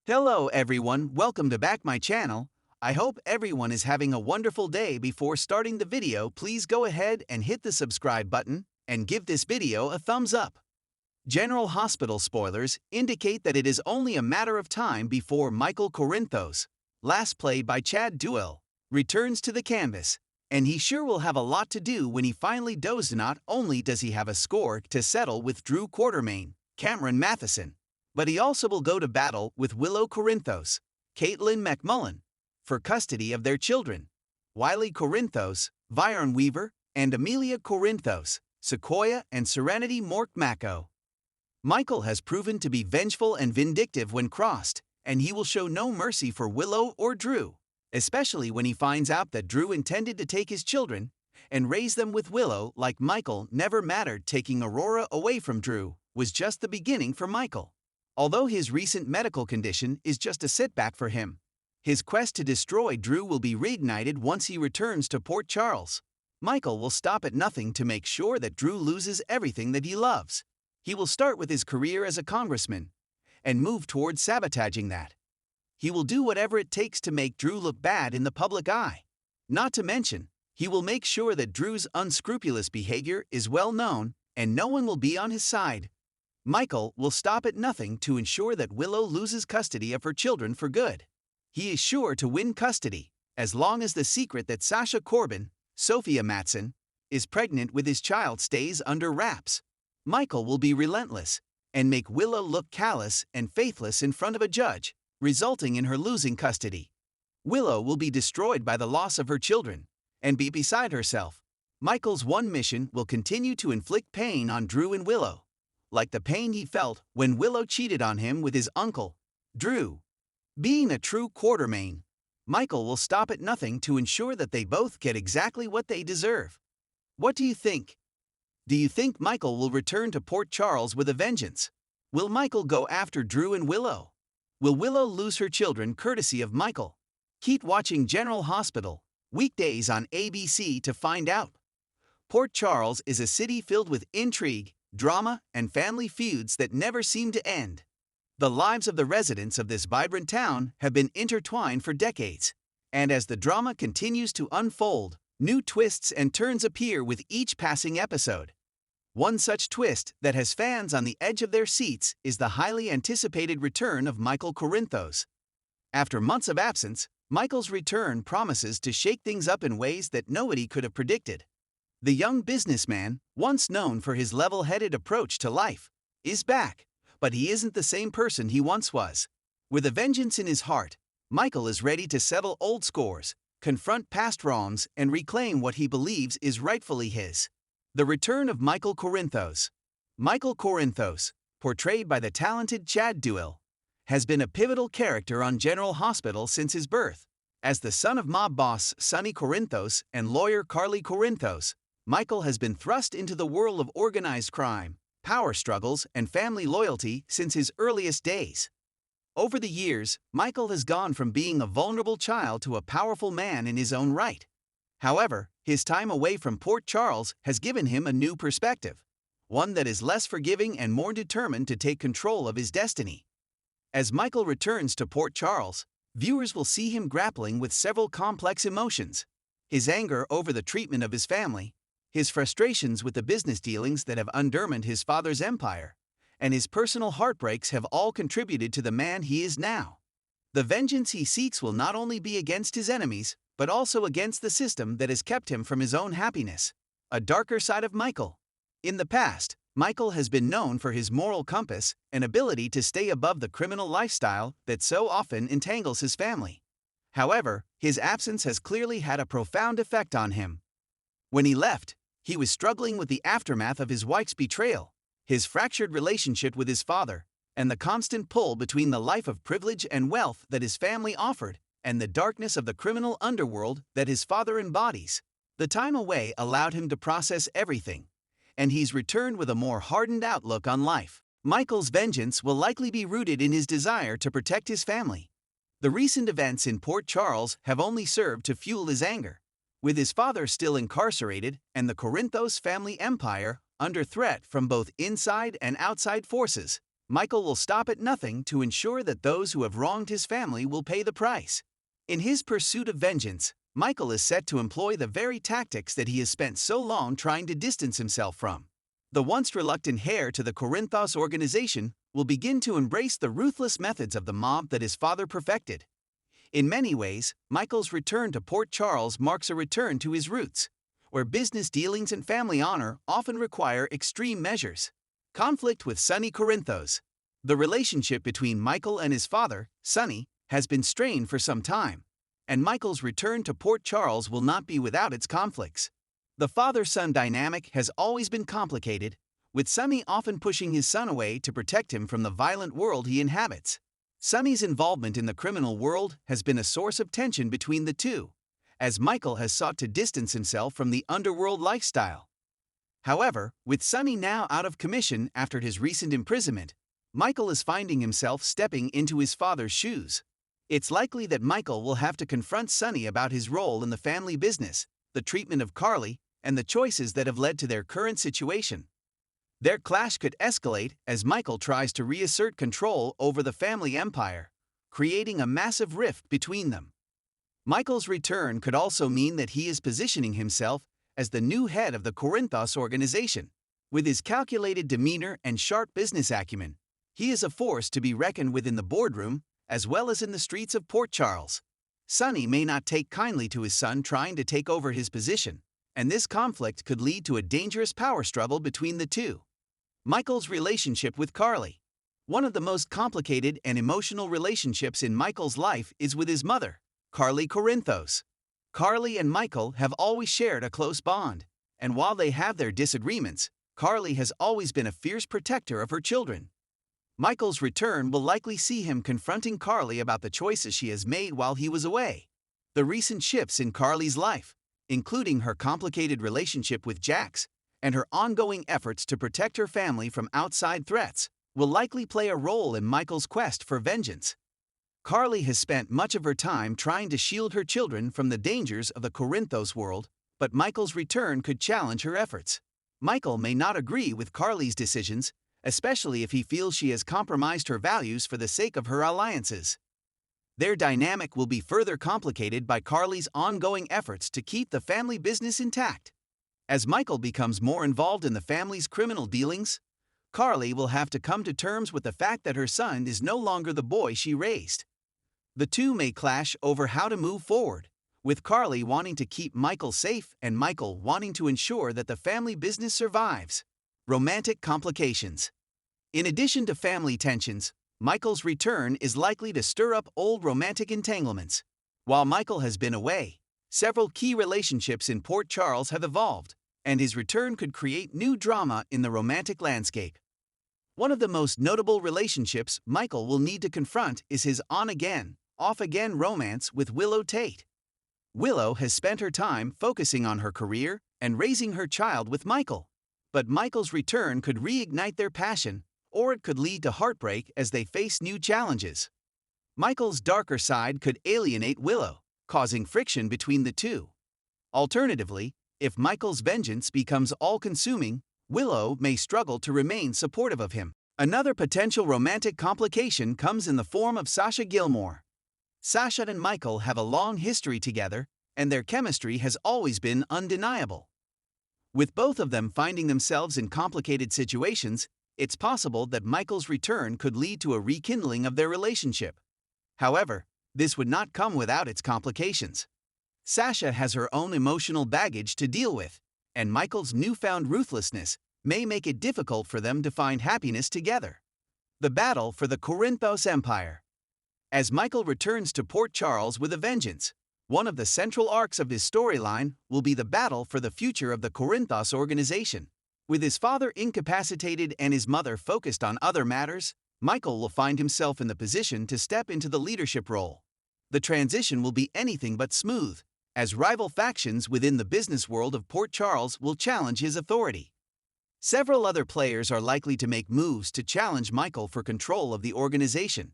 Hello everyone, welcome to back my channel. I hope everyone is having a wonderful day. Before starting the video, please go ahead and hit the subscribe button and give this video a thumbs up. General Hospital spoilers indicate that it is only a matter of time before Michael Corinthos, last played by Chad Duell, returns to the canvas, and he sure will have a lot to do when he finally does. Not only does he have a score to settle with Drew Quartermain, Cameron Matheson, but he also will go to battle with Willow Corinthos, Caitlin McMullen, for custody of their children. Wiley Corinthos, Viron Weaver, and Amelia Corinthos, Sequoia and Serenity Mork-Mako. Michael has proven to be vengeful and vindictive when crossed, and he will show no mercy for Willow or Drew, especially when he finds out that Drew intended to take his children and raise them with Willow like Michael never mattered. Taking Aurora away from Drew was just the beginning for Michael. Although his recent medical condition is just a setback for him, his quest to destroy Drew will be reignited once he returns to Port Charles. Michael will stop at nothing to make sure that Drew loses everything that he loves. He will start with his career as a congressman and move towards sabotaging that. He will do whatever it takes to make Drew look bad in the public eye. Not to mention, he will make sure that Drew's unscrupulous behavior is well known and no one will be on his side. Michael will stop at nothing to ensure that Willow loses custody of her children for good. He is sure to win custody, as long as the secret that Sasha Corbin, Sophia Matson, is pregnant with his child stays under wraps. Michael will be relentless and make Willow look callous and faithless in front of a judge, resulting in her losing custody. Willow will be destroyed by the loss of her children and be beside herself. Michael's one mission will continue to inflict pain on Drew and Willow, like the pain he felt when Willow cheated on him with his uncle, Drew. Being a true Quartermain, Michael will stop at nothing to ensure that they both get exactly what they deserve. What do you think? Do you think Michael will return to Port Charles with a vengeance? Will Michael go after Drew and Willow? Will Willow lose her children courtesy of Michael? Keep watching General Hospital, weekdays on ABC to find out. Port Charles is a city filled with intrigue, drama, and family feuds that never seem to end. The lives of the residents of this vibrant town have been intertwined for decades, and as the drama continues to unfold, new twists and turns appear with each passing episode. One such twist that has fans on the edge of their seats is the highly anticipated return of Michael Corinthos. After months of absence, Michael's return promises to shake things up in ways that nobody could have predicted. The young businessman, once known for his level-headed approach to life, is back, but he isn't the same person he once was. With a vengeance in his heart, Michael is ready to settle old scores, confront past wrongs, and reclaim what he believes is rightfully his. The return of Michael Corinthos. Michael Corinthos, portrayed by the talented Chad Duell, has been a pivotal character on General Hospital since his birth. As the son of mob boss Sonny Corinthos and lawyer Carly Corinthos, Michael has been thrust into the world of organized crime, power struggles, and family loyalty since his earliest days. Over the years, Michael has gone from being a vulnerable child to a powerful man in his own right. However, his time away from Port Charles has given him a new perspective, one that is less forgiving and more determined to take control of his destiny. As Michael returns to Port Charles, viewers will see him grappling with several complex emotions: his anger over the treatment of his family, his frustrations with the business dealings that have undermined his father's empire, and his personal heartbreaks have all contributed to the man he is now. The vengeance he seeks will not only be against his enemies, but also against the system that has kept him from his own happiness. A darker side of Michael. In the past, Michael has been known for his moral compass and ability to stay above the criminal lifestyle that so often entangles his family. However, his absence has clearly had a profound effect on him. When he left, he was struggling with the aftermath of his wife's betrayal, his fractured relationship with his father, and the constant pull between the life of privilege and wealth that his family offered and the darkness of the criminal underworld that his father embodies. The time away allowed him to process everything, and he's returned with a more hardened outlook on life. Michael's vengeance will likely be rooted in his desire to protect his family. The recent events in Port Charles have only served to fuel his anger. With his father still incarcerated and the Corinthos family empire under threat from both inside and outside forces, Michael will stop at nothing to ensure that those who have wronged his family will pay the price. In his pursuit of vengeance, Michael is set to employ the very tactics that he has spent so long trying to distance himself from. The once reluctant heir to the Corinthos organization will begin to embrace the ruthless methods of the mob that his father perfected. In many ways, Michael's return to Port Charles marks a return to his roots, where business dealings and family honor often require extreme measures. Conflict with Sonny Corinthos. The relationship between Michael and his father, Sonny, has been strained for some time, and Michael's return to Port Charles will not be without its conflicts. The father-son dynamic has always been complicated, with Sonny often pushing his son away to protect him from the violent world he inhabits. Sonny's involvement in the criminal world has been a source of tension between the two, as Michael has sought to distance himself from the underworld lifestyle. However, with Sonny now out of commission after his recent imprisonment, Michael is finding himself stepping into his father's shoes. It's likely that Michael will have to confront Sonny about his role in the family business, the treatment of Carly, and the choices that have led to their current situation. Their clash could escalate as Michael tries to reassert control over the family empire, creating a massive rift between them. Michael's return could also mean that he is positioning himself as the new head of the Corinthos organization. With his calculated demeanor and sharp business acumen, he is a force to be reckoned with in the boardroom as well as in the streets of Port Charles. Sonny may not take kindly to his son trying to take over his position, and this conflict could lead to a dangerous power struggle between the two. Michael's relationship with Carly. One of the most complicated and emotional relationships in Michael's life is with his mother, Carly Corinthos. Carly and Michael have always shared a close bond, and while they have their disagreements, Carly has always been a fierce protector of her children. Michael's return will likely see him confronting Carly about the choices she has made while he was away. The recent shifts in Carly's life, including her complicated relationship with Jax, and her ongoing efforts to protect her family from outside threats, will likely play a role in Michael's quest for vengeance. Carly has spent much of her time trying to shield her children from the dangers of the Corinthos world, but Michael's return could challenge her efforts. Michael may not agree with Carly's decisions, especially if he feels she has compromised her values for the sake of her alliances. Their dynamic will be further complicated by Carly's ongoing efforts to keep the family business intact. As Michael becomes more involved in the family's criminal dealings, Carly will have to come to terms with the fact that her son is no longer the boy she raised. The two may clash over how to move forward, with Carly wanting to keep Michael safe and Michael wanting to ensure that the family business survives. Romantic complications. In addition to family tensions, Michael's return is likely to stir up old romantic entanglements. While Michael has been away, several key relationships in Port Charles have evolved, and his return could create new drama in the romantic landscape. One of the most notable relationships Michael will need to confront is his on-again, off-again romance with Willow Tate. Willow has spent her time focusing on her career and raising her child with Michael, but Michael's return could reignite their passion, or it could lead to heartbreak as they face new challenges. Michael's darker side could alienate Willow, causing friction between the two. Alternatively, if Michael's vengeance becomes all-consuming, Willow may struggle to remain supportive of him. Another potential romantic complication comes in the form of Sasha Gilmore. Sasha and Michael have a long history together, and their chemistry has always been undeniable. With both of them finding themselves in complicated situations, it's possible that Michael's return could lead to a rekindling of their relationship. However, this would not come without its complications. Sasha has her own emotional baggage to deal with, and Michael's newfound ruthlessness may make it difficult for them to find happiness together. The battle for the Corinthos Empire. As Michael returns to Port Charles with a vengeance, one of the central arcs of his storyline will be the battle for the future of the Corinthos organization. With his father incapacitated and his mother focused on other matters, Michael will find himself in the position to step into the leadership role. The transition will be anything but smooth, as rival factions within the business world of Port Charles will challenge his authority. Several other players are likely to make moves to challenge Michael for control of the organization.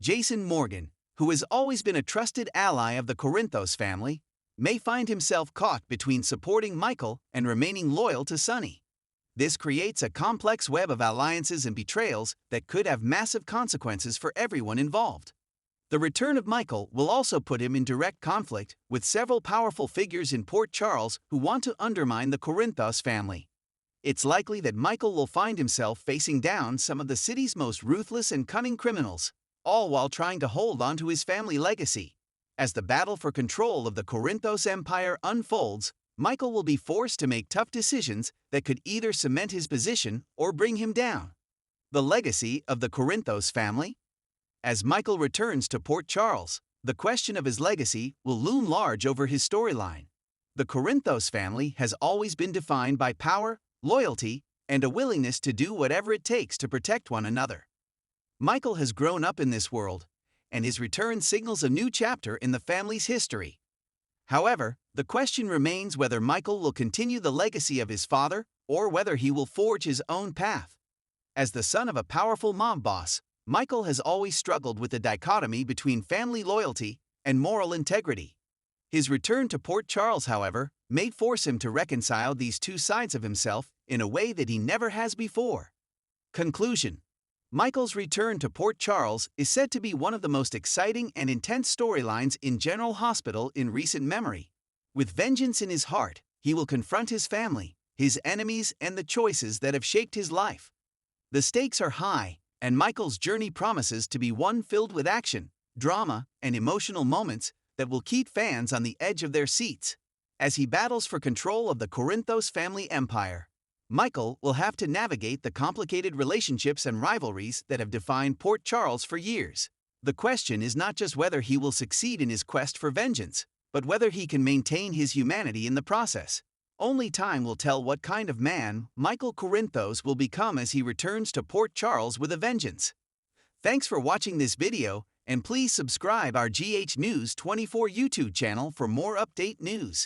Jason Morgan, who has always been a trusted ally of the Corinthos family, may find himself caught between supporting Michael and remaining loyal to Sonny. This creates a complex web of alliances and betrayals that could have massive consequences for everyone involved. The return of Michael will also put him in direct conflict with several powerful figures in Port Charles who want to undermine the Corinthos family. It's likely that Michael will find himself facing down some of the city's most ruthless and cunning criminals, all while trying to hold on to his family legacy. As the battle for control of the Corinthos Empire unfolds, Michael will be forced to make tough decisions that could either cement his position or bring him down. The legacy of the Corinthos family? As Michael returns to Port Charles, the question of his legacy will loom large over his storyline. The Corinthos family has always been defined by power, loyalty, and a willingness to do whatever it takes to protect one another. Michael has grown up in this world, and his return signals a new chapter in the family's history. However, the question remains whether Michael will continue the legacy of his father or whether he will forge his own path. As the son of a powerful mob boss, Michael has always struggled with the dichotomy between family loyalty and moral integrity. His return to Port Charles, however, may force him to reconcile these two sides of himself in a way that he never has before. Conclusion: Michael's return to Port Charles is said to be one of the most exciting and intense storylines in General Hospital in recent memory. With vengeance in his heart, he will confront his family, his enemies, and the choices that have shaped his life. The stakes are high, and Michael's journey promises to be one filled with action, drama, and emotional moments that will keep fans on the edge of their seats. As he battles for control of the Corinthos family empire, Michael will have to navigate the complicated relationships and rivalries that have defined Port Charles for years. The question is not just whether he will succeed in his quest for vengeance, but whether he can maintain his humanity in the process. Only time will tell what kind of man Michael Corinthos will become as he returns to Port Charles with a vengeance. Thanks for watching this video, and please subscribe our GH News 24 YouTube channel for more update news.